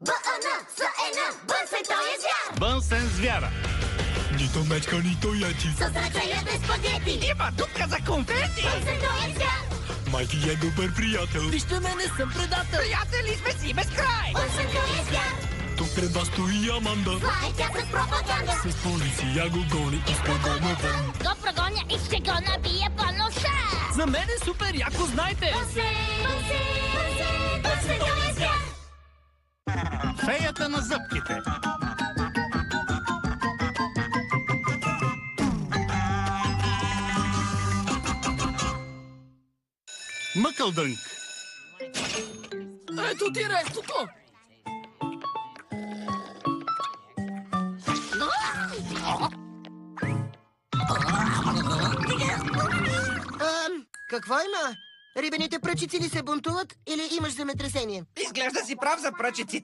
БАН, СН, Бънсен, той е звяр! Бънсен звяра. Нито мечка, нито яйци. С ръце яде спагети! Има дупка за конфети. Бънсен, той е звяр! Майки е добър приятел. Вижте ме, не съм предател. Приятели сме си без край. Бънсен, той е звяр! Тук пред вас стои Аманда. Зла е тя с пропаганда! С полиция го гони, иска го навън. Го прогоня и ще го набие по носа! За мен е супер яко, знайте. Бънсен, Бънсен, Бънсен, Бънсен, той е звяр! Феята на зъбките. Мъкълдънк. Ето ти рестото. Какво има? Рибените пръчици ли се бунтуват или имаш земетресение? Изглежда си прав за пръчиците.